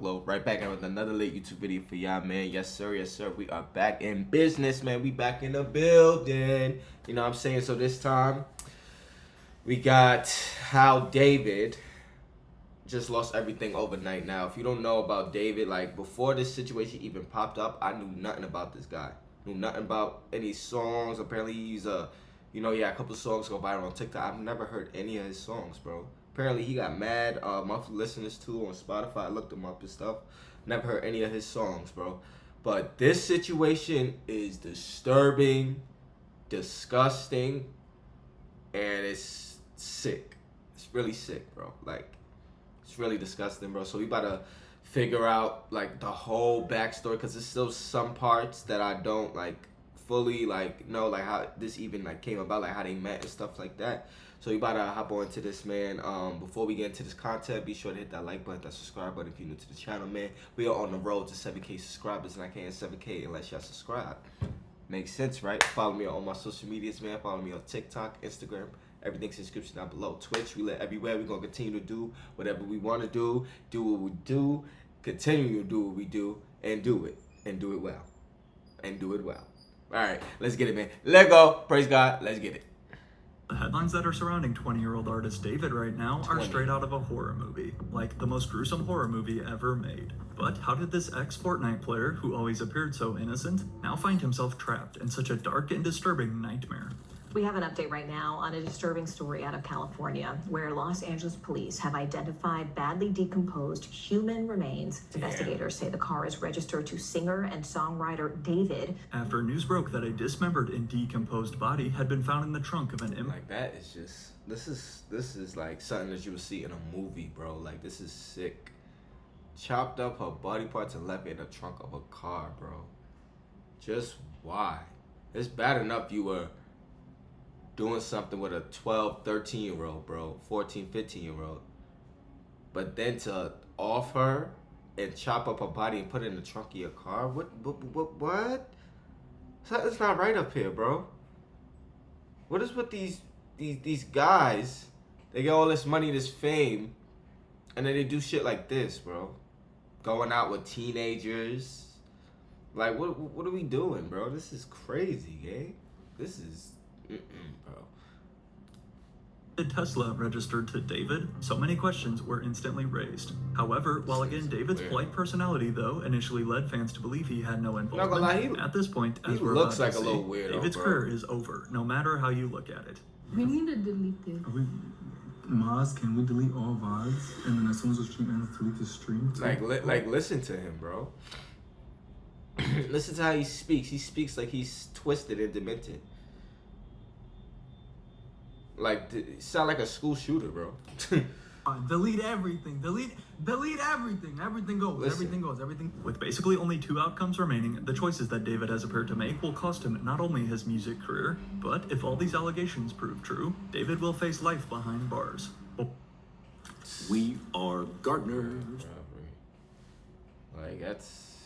Glow, right back with another lit YouTube video for y'all, man. Yes, sir. Yes, sir. We are back in business, man. We back in the building. You know what I'm saying? So this time, we got how David just lost everything overnight. Now, if you don't know about David, like, before this situation even popped up, I knew nothing about this guy. Knew nothing about any songs. Apparently, he's a, he had a couple songs go viral on TikTok. I've never heard any of his songs, bro. Apparently, he got mad monthly listeners too on Spotify. I looked him up and stuff. Never heard any of his songs, bro. But this situation is disturbing, disgusting, and it's sick. It's really sick, bro. Like, it's really disgusting, bro. So we about to figure out, like, the whole backstory, because there's still some parts that I don't, like, fully, like, know, like, how this even, like, came about, like, how they met and stuff like that. So we about to hop on into this, man. Before we get into this content, be sure to hit that like button, that subscribe button if you're new to the channel, man. We are on the road to 7K subscribers, and I can't 7K unless y'all subscribe. Makes sense, right? Follow me on all my social medias, man. Follow me on TikTok, Instagram. Everything's in the description down below. Twitch, we live everywhere. We're going to continue to do whatever we want to do what we do, continue to do what we do, and do it. And do it well. And do it well. All right, let's get it, man. Let go. Praise God. Let's get it. The headlines that are surrounding 20-year-old artist David right now are straight out of a horror movie, like the most gruesome horror movie ever made. But how did this ex-Fortnite player, who always appeared so innocent, now find himself trapped in such a dark and disturbing nightmare? We have an update right now on a disturbing story out of California, where Los Angeles police have identified badly decomposed human remains. Investigators say the car is registered to singer and songwriter David. After news broke that a dismembered and decomposed body had been found in the trunk of an Like, that is just, this is like something that you would see in a movie, bro. Like, this is sick. Chopped up her body parts and left in the trunk of a car, bro. Just why? It's bad enough you were doing something with a 12, 13-year-old, bro, 14, 15-year-old. But then to off her and chop up her body and put it in the trunk of your car? What? Something's not right up here, bro. What is with these guys? They get all this money, this fame, and then they do shit like this, bro. Going out with teenagers. Like, what are we doing, bro? This is crazy, eh? This is... bro. The Tesla registered to David, so many questions were instantly raised. However, while again David's polite personality, though, initially led fans to believe he had no involvement, at this point, as we're about to see, David's career is over, no matter how you look at it. We need to delete this. Maz, can we delete all VODs? And then as soon as the stream ends, delete the stream? Like, listen to him, bro. Listen to how he speaks. He speaks like he's twisted and demented. Like, sound like a school shooter, bro. Delete everything. Delete everything. Everything goes. Listen. Everything goes. Everything. With basically only 2 outcomes remaining, the choices that David has appeared to make will cost him not only his music career, but if all these allegations prove true, David will face life behind bars. We are gardeners. Like, that's...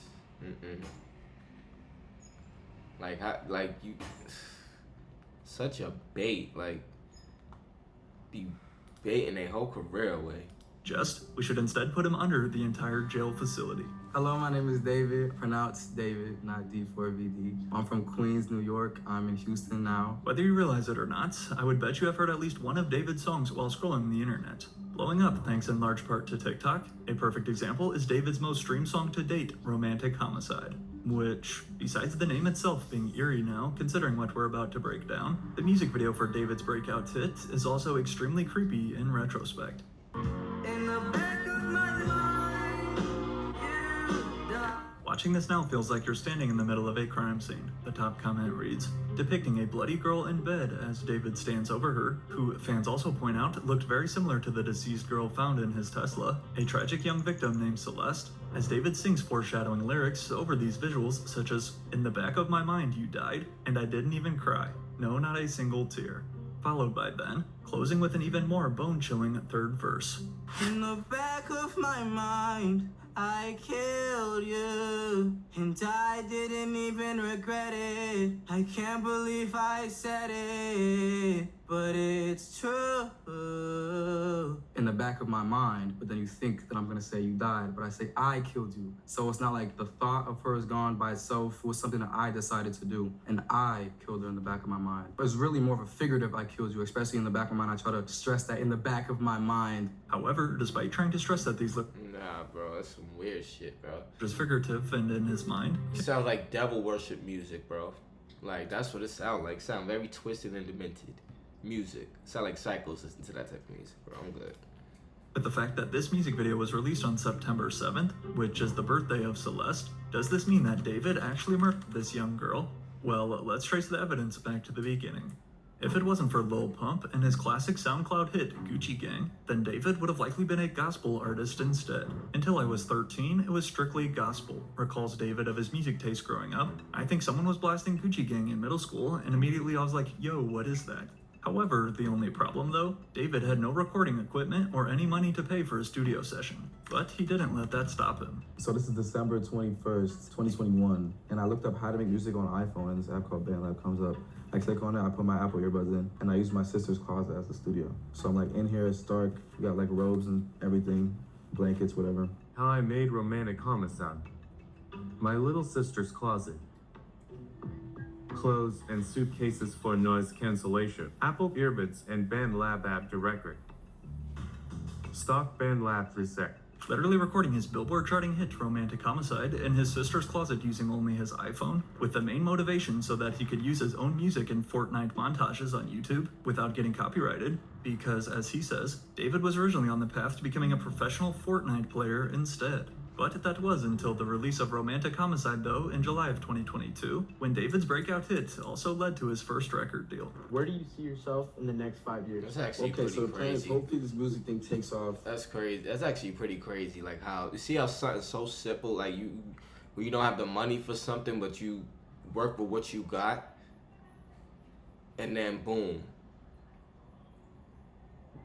Like, you... Such a bait, like... Be baiting their whole career away. We should instead put him under the entire jail facility. Hello, my name is David. Pronounced David, not D4vd. I'm from Queens, New York. I'm in Houston now. Whether you realize it or not, I would bet you have heard at least one of David's songs while scrolling the internet. Blowing up thanks in large part to TikTok. A perfect example is David's most streamed song to date, Romantic Homicide. Which, besides the name itself being eerie now, considering what we're about to break down, the music video for David's breakout hit is also extremely creepy in retrospect. Watching this now feels like you're standing in the middle of a crime scene. The top comment reads, depicting a bloody girl in bed as David stands over her, who fans also point out looked very similar to the deceased girl found in his Tesla, a tragic young victim named Celeste, as David sings foreshadowing lyrics over these visuals such as, in the back of my mind you died, and I didn't even cry. No, not a single tear. Followed by then, closing with an even more bone-chilling third verse. In the back of my mind, I killed you, and I didn't even regret it. I can't believe I said it, but it's true. In the back of my mind, but then you think that I'm gonna say you died, but I say I killed you. So it's not like the thought of her is gone by itself. It was something that I decided to do, and I killed her in the back of my mind. But it's really more of a figurative I killed you, especially in the back of my mind. I try to stress that in the back of my mind. However, despite trying to stress that these look Nah, bro, that's some weird shit, bro. just figurative and in his mind, It sounds like devil worship music, bro. Like, that's what it sounds like. It sounds very twisted and demented music. It sounds like psychos listen to that type of music, bro. I'm good. but the fact that this music video was released on September 7th, which is the birthday of Celeste, does this mean that David actually murdered this young girl? Well, let's trace the evidence back to the beginning. If it wasn't for Lil Pump and his classic SoundCloud hit, Gucci Gang, then David would have likely been a gospel artist instead. Until I was 13, it was strictly gospel, recalls David of his music taste growing up. I think someone was blasting Gucci Gang in middle school, and immediately I was like, yo, what is that? However, the only problem though, David had no recording equipment or any money to pay for a studio session. But he didn't let that stop him. So this is December 21st, 2021, and I looked up how to make music on iPhone, and this app called BandLab comes up. I click on it, I put my Apple earbuds in, and I use my sister's closet as the studio. So I'm like in here, it's dark, we got like robes and everything, blankets, whatever. How I made romantic homicide. My little sister's closet. Clothes and suitcases for noise cancellation. Apple earbuds and BandLab app directory. Stock BandLab preset. Literally recording his Billboard charting hit Romantic Homicide in his sister's closet using only his iPhone, with the main motivation so that he could use his own music in Fortnite montages on YouTube without getting copyrighted, because as he says, David was originally on the path to becoming a professional Fortnite player instead. But that was until the release of Romantic Homicide though in July of 2022, when David's breakout hit also led to his first record deal. Where do you see yourself in the next 5 years? That's actually Okay, pretty so the plan is crazy. hopefully this music thing takes off. That's crazy. That's actually pretty crazy. Like how you see how something so simple, like where you don't have the money for something, but you work with what you got, and then boom,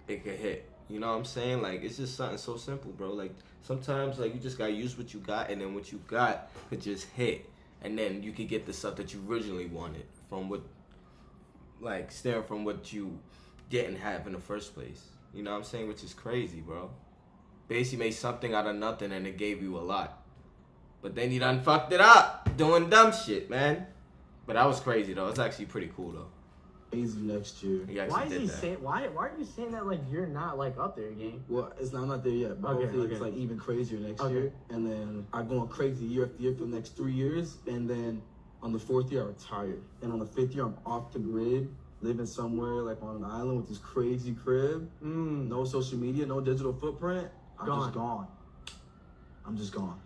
it could hit. You know what I'm saying? Like it's just something so simple, bro. Like sometimes like you just gotta use what you got, and then what you got could just hit, and then you could get the stuff that you originally wanted from what, like stemming from what you didn't have in the first place. You know what I'm saying? Which is crazy, bro. Basically made something out of nothing and it gave you a lot. But then you done fucked it up doing dumb shit, man. But that was crazy though. It's actually pretty cool though. Easy next year. He actually Why is did he that. saying? Why are you saying that like you're not like up there, gang? Well, I'm not there yet, but Okay, hopefully okay. it's like even crazier next Okay. year. And then I go on crazy year after year for the next 3 years. And then on the 4th year, I retire. And on the 5th year, I'm off the grid, living somewhere like on an island with this crazy crib. No social media, no digital footprint. I'm just gone. I'm just gone.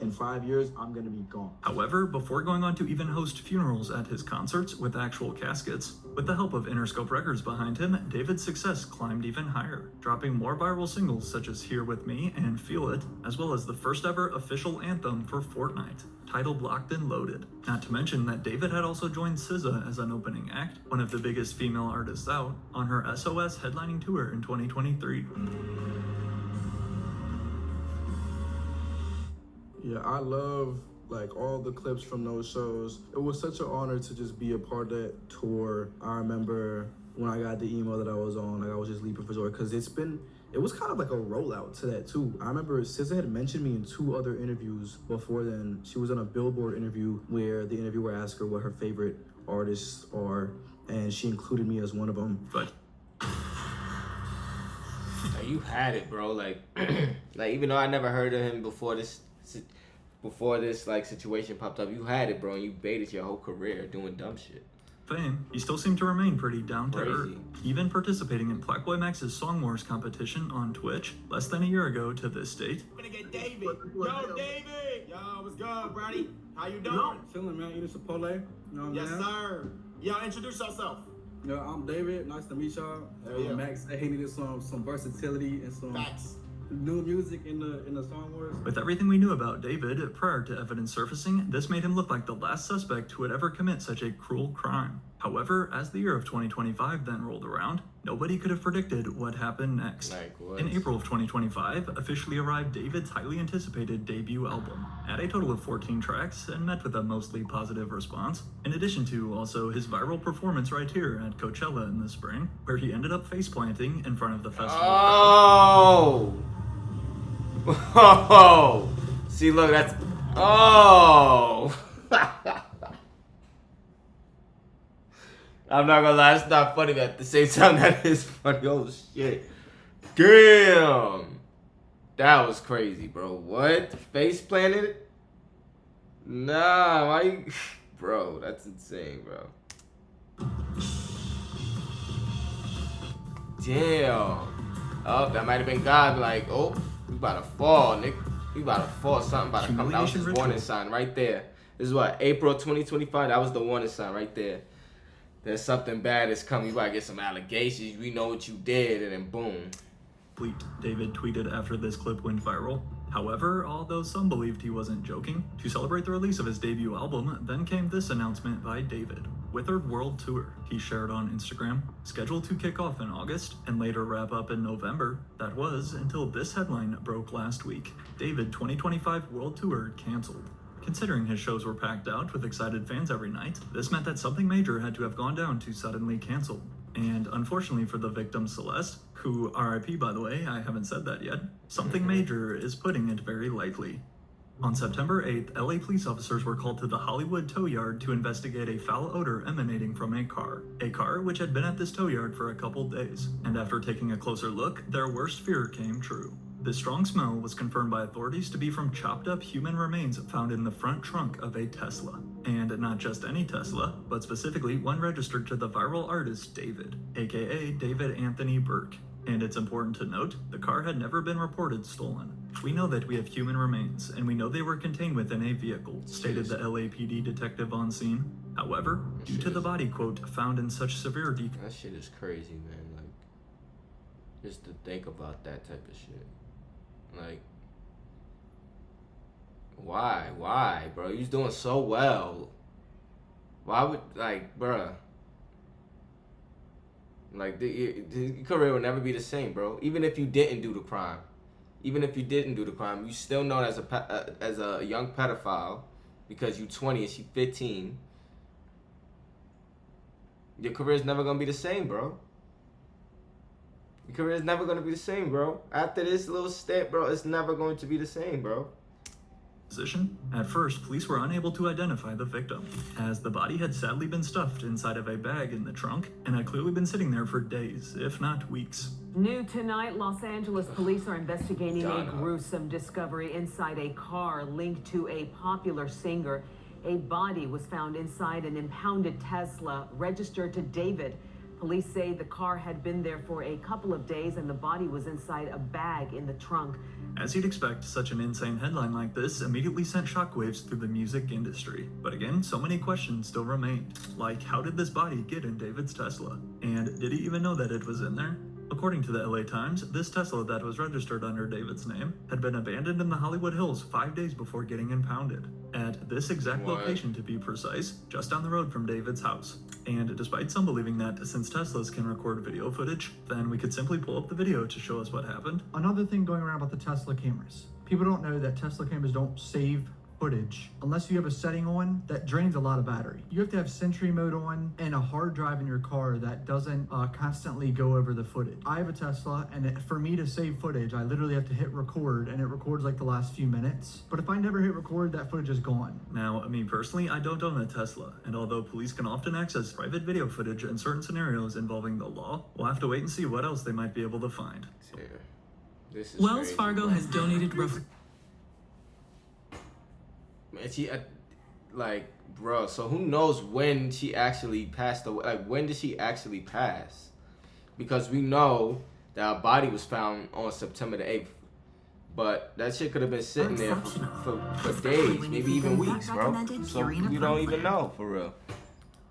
In 5 years, I'm gonna be gone. However, before going on to even host funerals at his concerts with actual caskets, with the help of Interscope Records behind him, David's success climbed even higher, dropping more viral singles such as Here With Me and Feel It, as well as the first ever official anthem for Fortnite, titled Locked and Loaded. Not to mention that David had also joined SZA as an opening act, one of the biggest female artists out, on her SOS headlining tour in 2023. Yeah, I love like all the clips from those shows. It was such an honor to just be a part of that tour. I remember when I got the email that I was on, like I was just leaping for joy because it was kind of like a rollout to that too. I remember SZA had mentioned me in 2 other interviews before then. She was on a Billboard interview where the interviewer asked her what her favorite artists are, and she included me as one of them. But You had it, bro. Like, like even though I never heard of him before this like situation popped up, you had it, bro. And you baited your whole career doing dumb shit. fame, he still seemed to remain pretty down to earth, Crazy. even participating in Black Boy Max's Song Wars competition on Twitch less than a year ago to this date. I'm gonna get David. Yo, David. Yo, what's good, buddy? How you doing? Chilling, man. Eating Chipotle. You know what I'm Yes, saying? sir. Yo, introduce yourself. Yo, I'm David. Nice to meet y'all. Yeah. Max said he needed some versatility and some Facts. new music in the Song Wars. With everything we knew about David prior to evidence surfacing, this made him look like the last suspect who would ever commit such a cruel crime. However, as the year of 2025 then rolled around, nobody could have predicted what happened next. Like what? In April of 2025, officially arrived David's highly anticipated debut album. At a total of 14 tracks and met with a mostly positive response, in addition to also his viral performance right here at Coachella in the spring, where he ended up face planting in front of the festival. Oh! Oh! See, look, that's... Oh! I'm not gonna lie, it's not funny, but at the same time, that is funny. Oh, shit. Damn! That was crazy, bro. What? Face planted? Nah, why you... Bro, that's insane, bro. Damn. Oh, that might have been God, like, oh, we about to fall, Nick. We about to fall. Something about to come. That was his warning sign right there. This is what? April 2025? That was the warning sign right there. There's something bad is coming. You gotta get some allegations. We know what you did, and then boom. David tweeted after this clip went viral. However, although some believed he wasn't joking, to celebrate the release of his debut album, then came this announcement by David. Withered World Tour, he shared on Instagram, scheduled to kick off in August and later wrap up in November. That was until this headline broke last week. David 2025 World Tour canceled. Considering his shows were packed out with excited fans every night, this meant that something major had to have gone down to suddenly cancel. And unfortunately for the victim Celeste, who RIP by the way, I haven't said that yet, something major is putting it very lightly. On September 8th, LA police officers were called to the Hollywood tow yard to investigate a foul odor emanating from a car which had been at this tow yard for a couple days. And after taking a closer look, their worst fear came true. This strong smell was confirmed by authorities to be from chopped up human remains found in the front trunk of a Tesla. And not just any Tesla, but specifically one registered to the viral artist David, aka David Anthony Burke. And it's important to note, the car had never been reported stolen. We know that we have human remains, and we know they were contained within a vehicle, stated the LAPD detective on scene. However, due to the body, quote, found in such severe That shit is crazy, man. Like, just to think about that type of shit. Like, why, bro? You's doing so well. Why would, like, bruh? Like, your career will never be the same, bro. Even if you didn't do the crime. Even if you didn't do the crime, you still known as a young pedophile because you 20 and she 15. Your career is never gonna be the same, bro. Your career is never gonna be the same, bro. After this little step, bro, it's never going to be the same, bro. Position. At first, police were unable to identify the victim, as the body had sadly been stuffed inside of a bag in the trunk and had clearly been sitting there for days, if not weeks. New tonight, Los Angeles police are investigating a gruesome discovery inside a car linked to a popular singer. A body was found inside an impounded Tesla registered to David. Police say the car had been there for a couple of days and the body was inside a bag in the trunk. As you'd expect, such an insane headline like this immediately sent shockwaves through the music industry. But again, so many questions still remained. Like, how did this body get in David's Tesla? And did he even know that it was in there? According to the LA Times, this Tesla that was registered under David's name had been abandoned in the Hollywood Hills 5 days before getting impounded. At this exact location, to be precise, just down the road from David's house. And despite some believing that since Teslas can record video footage, then we could simply pull up the video to show us what happened. Another thing going around about the Tesla cameras. People don't know that Tesla cameras don't save footage unless you have a setting on that drains a lot of battery. You have to have Sentry mode on and a hard drive in your car that doesn't constantly go over the footage. I have a Tesla, and for me to save footage, I literally have to hit record, and it records like the last few minutes. But if I never hit record, that footage is gone. Now, me personally, I don't own a Tesla, and although police can often access private video footage in certain scenarios involving the law, we'll have to wait and see what else they might be able to find. Yeah. This is Wells crazy, Fargo bro. has donated roughly. Man, she, like, bro, so who knows when she actually passed away? Like, when did she actually pass? Because we know that her body was found on September the 8th. But that shit could have been sitting there for days, maybe even weeks, bro. So we don't even know, for real.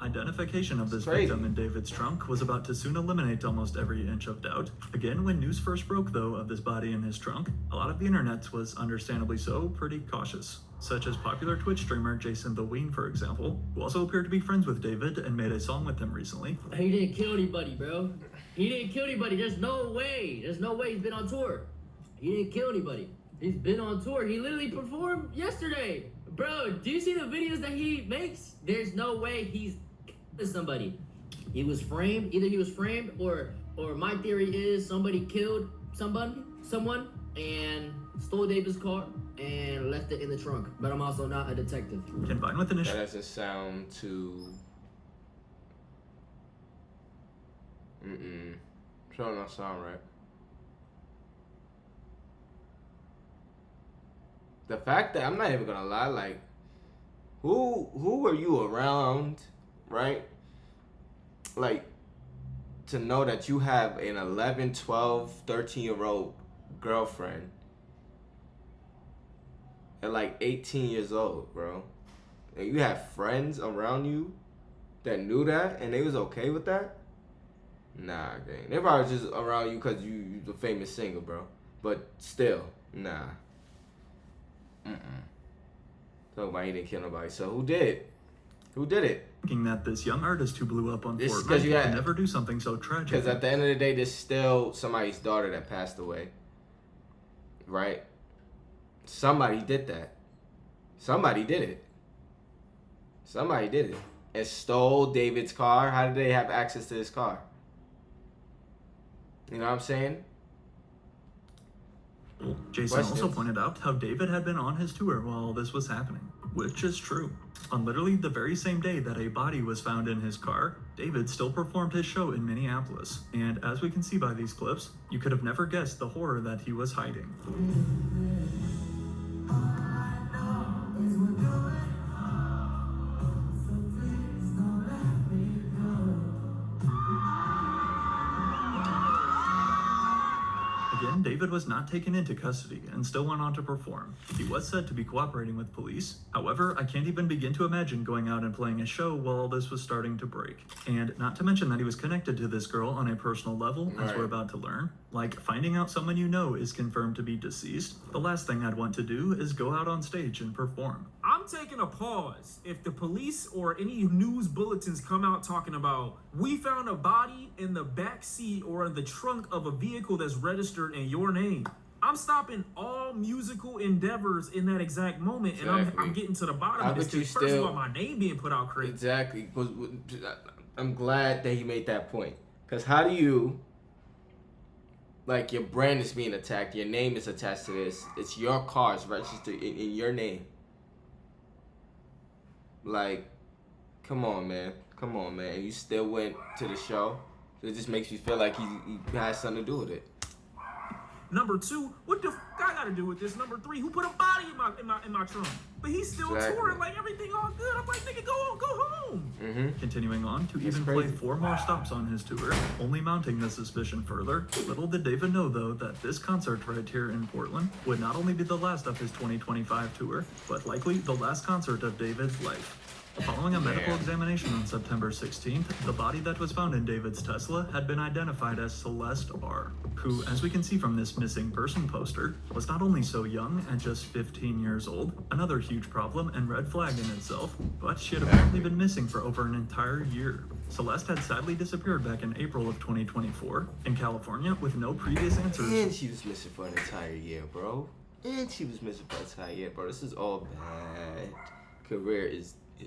Identification of this Crazy. victim in David's trunk was about to soon eliminate almost every inch of doubt. Again, when news first broke, though, of this body in his trunk, a lot of the internet was understandably so pretty cautious. Such as popular Twitch streamer Jason the Ween, for example, who also appeared to be friends with David and made a song with him recently. He didn't kill anybody, bro. He didn't kill anybody. There's no way. There's no way he's been on tour. He didn't kill anybody. He's been on tour. He literally performed yesterday. Bro, do you see the videos that he makes? There's no way he's killing somebody. He was framed. Either he was framed or my theory is somebody killed someone and stole David's car and left it in the trunk. But I'm also not a detective. Combined with initial... That doesn't sound too... Sure not sound right. The fact that, I'm not even gonna lie, like, who were you around, right? Like, to know that you have an 11, 12, 13-year-old girlfriend at like 18 years old, bro. And you have friends around you that knew that and they was okay with that? Nah, gang. They probably just around you because you the famous singer, bro. But still, nah. Talk about he didn't kill nobody. So who did? Who did it? Thinking that this young artist who blew up on This- Fortnite 'cause you had- could never do something so tragic. Because at the end of the day, there's still somebody's daughter that passed away. Right? Somebody did that. Somebody did it. Somebody did it. And stole David's car. How did they have access to his car? You know what I'm saying? Jason also Questions? pointed out how David had been on his tour while all this was happening, which is true. On literally the very same day that a body was found in his car, David still performed his show in Minneapolis. And as we can see by these clips, you could have never guessed the horror that he was hiding. Again, David was not taken into custody and still went on to perform. He was said to be cooperating with police. However, I can't even begin to imagine going out and playing a show while all this was starting to break. And not to mention that he was connected to this girl on a personal level, as we're about to learn. Like, finding out someone you know is confirmed to be deceased, the last thing I'd want to do is go out on stage and perform. I'm taking a pause. If the police or any news bulletins come out talking about, we found a body in the back seat or in the trunk of a vehicle that's registered in your name, I'm stopping all musical endeavors in that exact moment, and I'm getting to the bottom of this. First of all, my name being put out crazy. Exactly. I'm glad that he made that point. Because how do you, like, your brand is being attacked, your name is attached to this, it's your car, it's registered in your name. Like, come on, man. Come on, man. And you still went to the show. It just makes me feel like he has something to do with it. Number two, what the I gotta do with this? Number three, who put a body in my trunk? But he's still touring, like everything all good. I'm like, nigga, go home. Continuing on to even play 4 more stops on his tour, only mounting the suspicion further. Little did David know, though, that this concert right here in Portland would not only be the last of his 2025 tour, but likely the last concert of David's life. Following a medical examination on September 16th, the body that was found in David's Tesla had been identified as Celeste R., who, as we can see from this missing person poster, was not only so young at just 15 years old, another huge problem and red flag in itself, but she had apparently been missing for over an entire year. Celeste had sadly disappeared back in April of 2024 in California with no previous answers. And she was missing for an entire year, bro. And she was missing for an entire year, bro. This is all bad.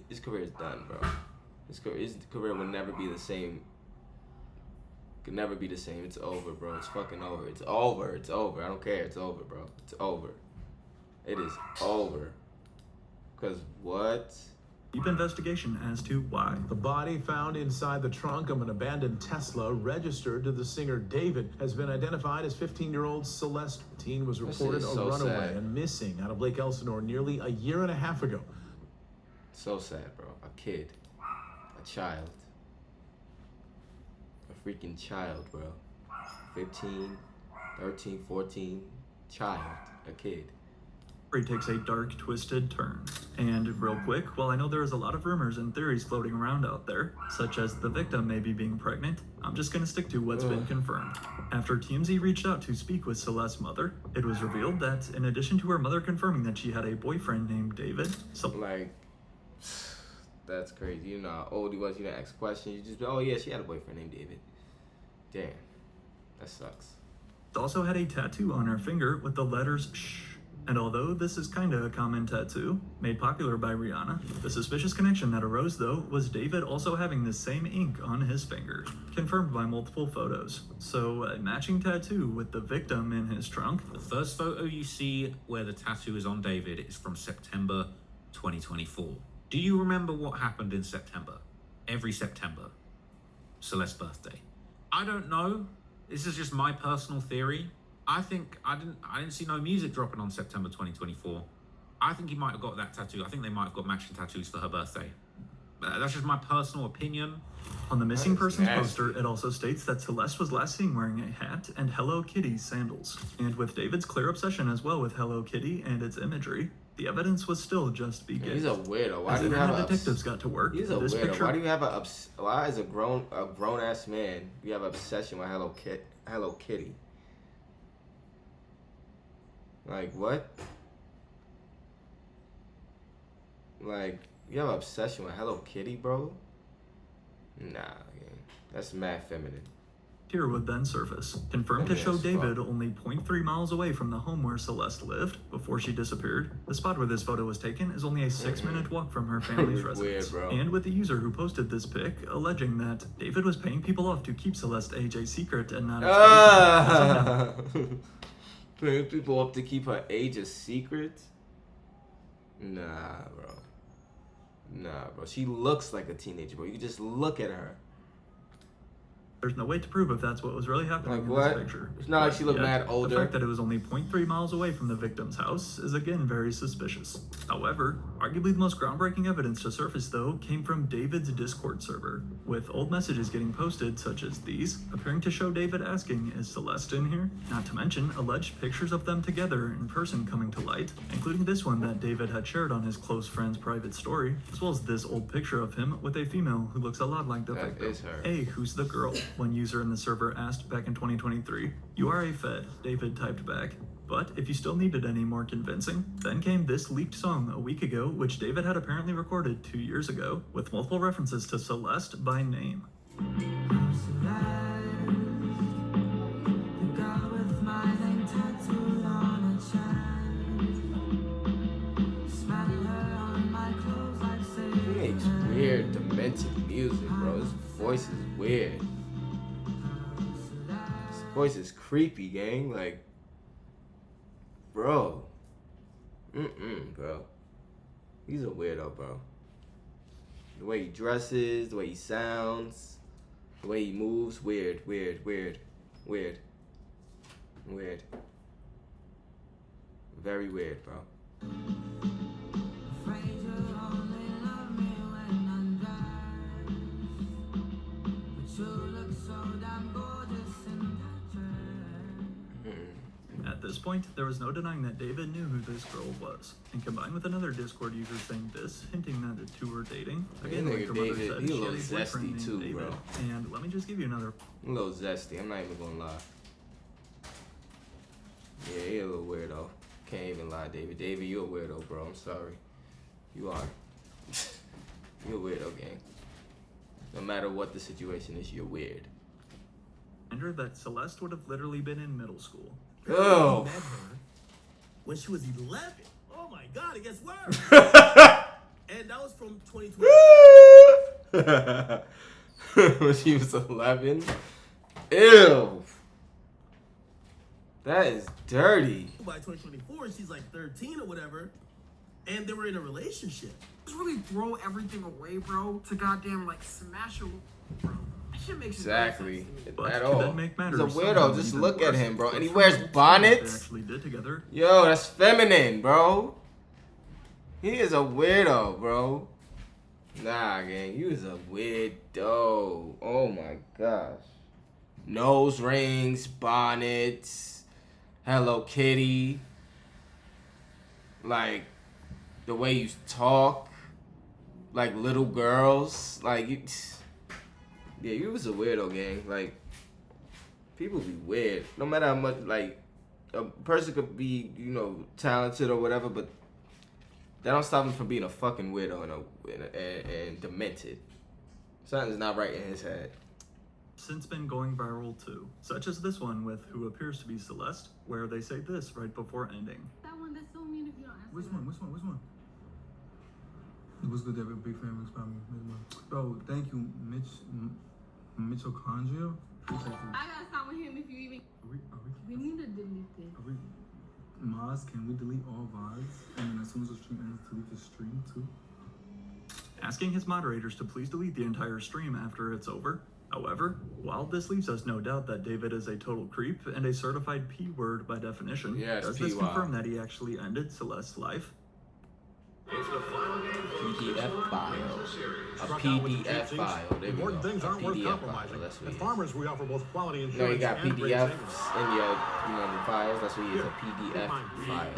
His career is done, bro. His career will never be the same. Could never be the same. It's over, bro. It's fucking over. It's over. It's over. I don't care. It's over, bro. It's over. It is over. Because what? Deep investigation as to why. The body found inside the trunk of an abandoned Tesla registered to the singer David has been identified as 15-year-old Celeste. The teen was reported a runaway and missing out of Lake Elsinore nearly a year and a half ago. So sad, bro. A kid. A child. A freaking child, bro. 15, 13, 14. Child. A kid. It takes a dark, twisted turn. And real quick, while I know there is a lot of rumors and theories floating around out there, such as the victim maybe being pregnant, I'm just gonna stick to what's been confirmed. After TMZ reached out to speak with Celeste's mother, it was revealed that in addition to her mother confirming that she had a boyfriend named David, that's crazy. You know how old he was, you didn't ask questions, you just be, oh yeah, she had a boyfriend named David. Damn. That sucks. also had a tattoo on her finger with the letters SH. And although this is kinda a common tattoo, made popular by Rihanna, the suspicious connection that arose though was David also having the same ink on his finger, confirmed by multiple photos. So a matching tattoo with the victim in his trunk. The first photo you see where the tattoo is on David is from September 2024. Do you remember what happened in September? Every September. Celeste's birthday. I don't know. This is just my personal theory. I think I didn't see no music dropping on September 2024. I think he might have got that tattoo. I think they might have got matching tattoos for her birthday. That's just my personal opinion. On the missing persons poster, it also states that Celeste was last seen wearing a hat and Hello Kitty sandals. And with David's clear obsession as well with Hello Kitty and its imagery, the evidence was still just beginning. He's a weirdo. Why As do you have internet detectives got to work, He's a this weirdo. picture... Why do you have why as a grown ass man you have an obsession with Hello Kitty? Like what? Like you have an obsession with Hello Kitty, bro? Nah, man. That's mad feminine. Here would then surface, confirmed to show David only 0.3 miles away from the home where Celeste lived before she disappeared. The spot where this photo was taken is only a 6-minute walk from her family's residence. Weird, bro. And with the user who posted this pic alleging that David was paying people off to keep Celeste's age a secret and not paying people up to keep her age a secret? Nah, bro. Nah, bro. She looks like a teenager, bro. You can just look at her. There's no way to prove if that's what was really happening in this picture. It's not like she looked mad older. The fact that it was only 0.3 miles away from the victim's house is again very suspicious. However, arguably the most groundbreaking evidence to surface though came from David's Discord server, with old messages getting posted such as these, appearing to show David asking, is Celeste in here? Not to mention alleged pictures of them together in person coming to light, including this one that David had shared on his close friend's private story, as well as this old picture of him with a female who looks a lot like the victim. That is her. Hey, who's the girl? One user in the server asked back in 2023. You are a Fed, David typed back. But if you still needed any more convincing, then came this leaked song a week ago, which David had apparently recorded 2 years ago, with multiple references to Celeste by name. He makes weird, demented music, bro. His voice is weird. His voice is creepy, gang. Like, bro. Bro. He's a weirdo, bro. The way he dresses, the way he sounds, the way he moves, weird. Very weird, bro. At this point, there was no denying that David knew who this girl was, and combined with another Discord user saying this, hinting that the two were dating. Again, like her mother said, she had a boyfriend named David. Bro. And let me just give you another. A little zesty. I'm not even gonna lie. Yeah, he a little weirdo. Can't even lie, David. David, you a weirdo, bro. I'm sorry. You are. You're a weirdo, gang. No matter what the situation is, you're weird. Reminder that Celeste would have literally been in middle school. Oh. Met her when she was 11. Oh my God, it gets worse. And that was from 2020. When she was 11? Ew. That is dirty. By 2024, she's like 13 or whatever, and they were in a relationship. Just really throw everything away, bro, to goddamn like smash a bro. That shit makes Exactly. But At to all. then make He's matters a weirdo. somehow Just even look at worse, him, bro. the And he wears trouble they bonnets. actually did together. Yo, that's feminine, bro. He is a weirdo, bro. Nah, gang. You is a weirdo. Oh my gosh. Nose rings, bonnets, Hello Kitty. Like, the way you talk, like little girls, like you, yeah, you was a weirdo, gang. Like people be weird, no matter how much. Like a person could be, you know, talented or whatever, but that don't stop him from being a fucking weirdo and demented. Something's not right in his head. Since been going viral too, such as this one with who appears to be Celeste, where they say this right before ending. That one, that's so mean if you don't answer. Which one? What's good, David? Big fan, about me. Bro, thank you, Mitochondria. I gotta stop with him if you even. We need to delete this. Maz, can we delete all VODs? And then as soon as the stream ends, delete the stream too? Asking his moderators to please delete the entire stream after it's over. However, while this leaves us no doubt that David is a total creep and a certified P-word by definition, does this confirm that he actually ended Celeste's life? PDF file. A PDF file. Important things aren't worth compromising. At Farmers, we offer both quality insurance. No, you got and PDFs in your, you know, the files. That's what you use, a PDF file.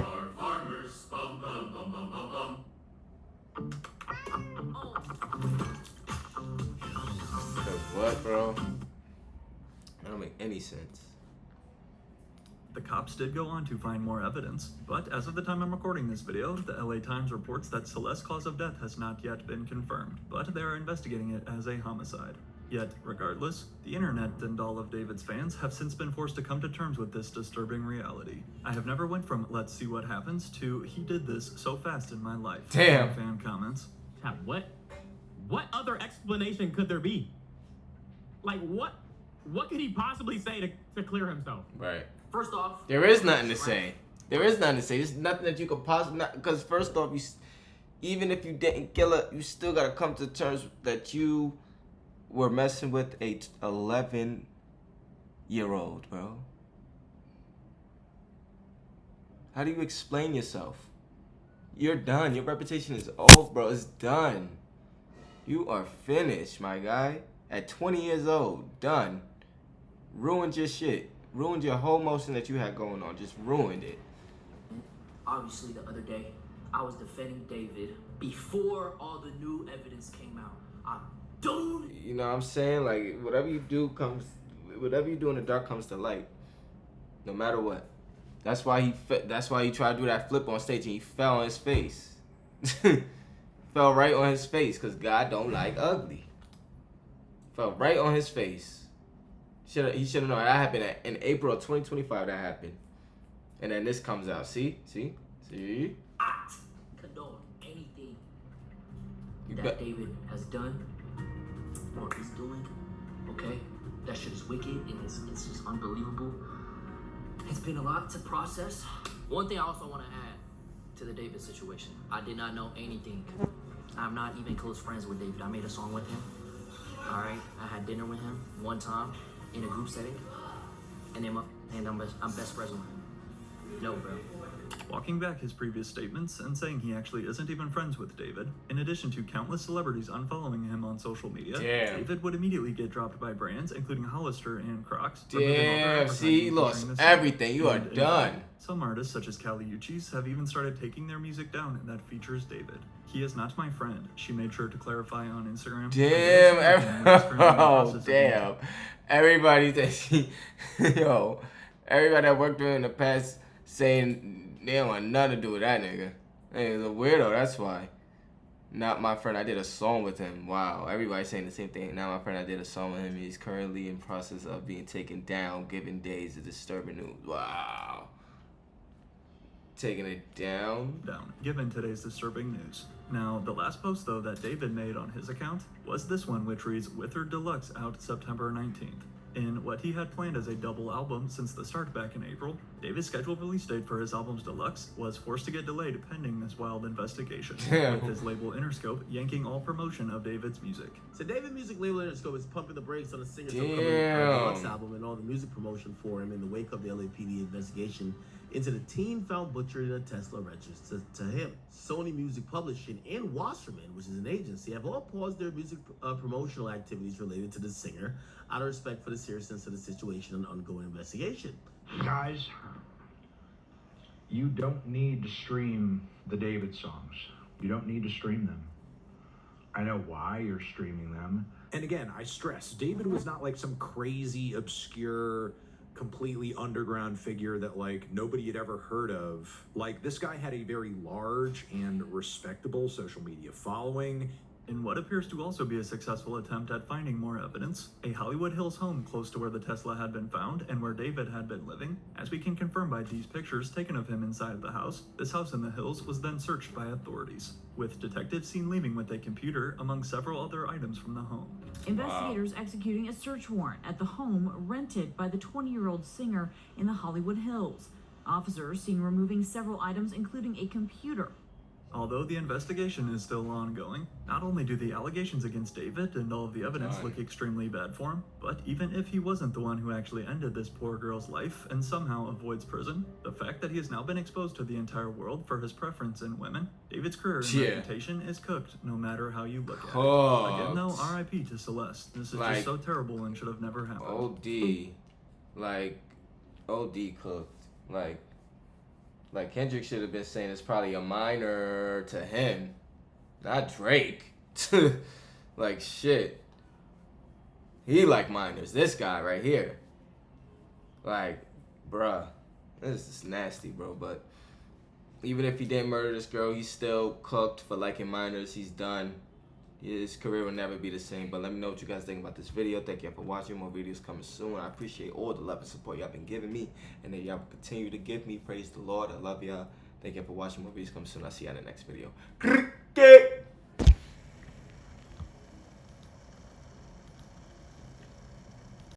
What, bro? That don't make any sense. The cops did go on to find more evidence, but as of the time I'm recording this video, the LA Times reports that Celeste's cause of death has not yet been confirmed, but they are investigating it as a homicide. Yet, regardless, the internet and all of David's fans have since been forced to come to terms with this disturbing reality. I have never went from let's see what happens to he did this so fast in my life. Damn. Fan comments. What other explanation could there be? Like what could he possibly say to clear himself? Right. First off, there is nothing to say. There is nothing to say. There's nothing that you could possibly, because first off, even if you didn't kill her, you still gotta come to terms that you were messing with a 11-year-old, bro. How do you explain yourself? You're done. Your reputation is over, bro. It's done. You are finished, my guy. At 20 years old, done. Ruined your shit. Ruined your whole motion that you had going on. Just ruined it. Obviously, the other day, I was defending David before all the new evidence came out. You know what I'm saying? Like, whatever you do in the dark comes to light. No matter what. That's why he tried to do that flip on stage and he fell on his face. Fell right on his face because God don't like ugly. Fell right on his face. He should have known. That happened in April of 2025. That happened. And then this comes out. See? I condone anything that David has done or is doing. Okay? That shit is wicked and it's just unbelievable. It's been a lot to process. One thing I also want to add to the David situation. I did not know anything. I'm not even close friends with David. I made a song with him. All right? I had dinner with him one time in a group setting. And I'm best friends with him. No, bro. Walking back his previous statements and saying he actually isn't even friends with David, in addition to countless celebrities unfollowing him on social media, David would immediately get dropped by brands, including Hollister and Crocs. Damn, see, he lost everything. You are done. Some artists, such as Kali Uchis, have even started taking their music down that features David. He is not my friend. She made sure to clarify on Instagram. Damn, damn. Everybody that everybody that worked with him in the past saying they don't want nothing to do with that nigga. He's a weirdo, that's why. Not my friend, I did a song with him. Wow, everybody's saying the same thing. Not my friend, I did a song with him. He's currently in process of being taken down, given days of disturbing news. Wow. Taking it down? Given today's disturbing news. Now, the last post, though, that David made on his account was this one, which reads, Withered Deluxe out September 19th. In what he had planned as a double album since the start back in April, David's scheduled release date for his album's deluxe was forced to get delayed pending this wild investigation, with his label Interscope yanking all promotion of David's music. So David music label Interscope is pumping the brakes on the singer's upcoming deluxe album and all the music promotion for him in the wake of the LAPD investigation into the teen found butchered in a Tesla registered to him. Sony Music Publishing and Wasserman, which is an agency, have all paused their music promotional activities related to the singer out of respect for the seriousness of the situation and ongoing investigation. Guys, You don't need to stream the David songs. You don't need to stream them. I know why you're streaming them. And again, I stress, David was not like some crazy, obscure, completely underground figure that like nobody had ever heard of. Like, this guy had a very large and respectable social media following. In what appears to also be a successful attempt at finding more evidence, a Hollywood Hills home close to where the Tesla had been found and where David had been living, as we can confirm by these pictures taken of him inside of the house, this house in the hills was then searched by authorities, with detectives seen leaving with a computer among several other items from the home. Investigators executing a search warrant at the home rented by the 20-year-old singer in the Hollywood Hills. Officers seen removing several items, including a computer. Although the investigation is still ongoing, not only do the allegations against David and all of the evidence look extremely bad for him, but even if he wasn't the one who actually ended this poor girl's life and somehow avoids prison, the fact that he has now been exposed to the entire world for his preference in women, David's career and reputation is cooked no matter how you look at it. Again though, RIP to Celeste. This is just so terrible and should have never happened. OD cooked. Like Kendrick should have been saying it's probably a minor to him, not Drake. Like, shit. He like minors. This guy right here. Like, bruh. This is nasty, bro. But even if he didn't murder this girl, he's still cooked for liking minors. He's done. His career will never be the same. But let me know what you guys think about this video. Thank you for watching. More videos coming soon. I appreciate all the love and support y'all been giving me, and that y'all continue to give me. Praise the Lord. I love y'all. Thank you for watching. More videos coming soon. I'll see you in the next video.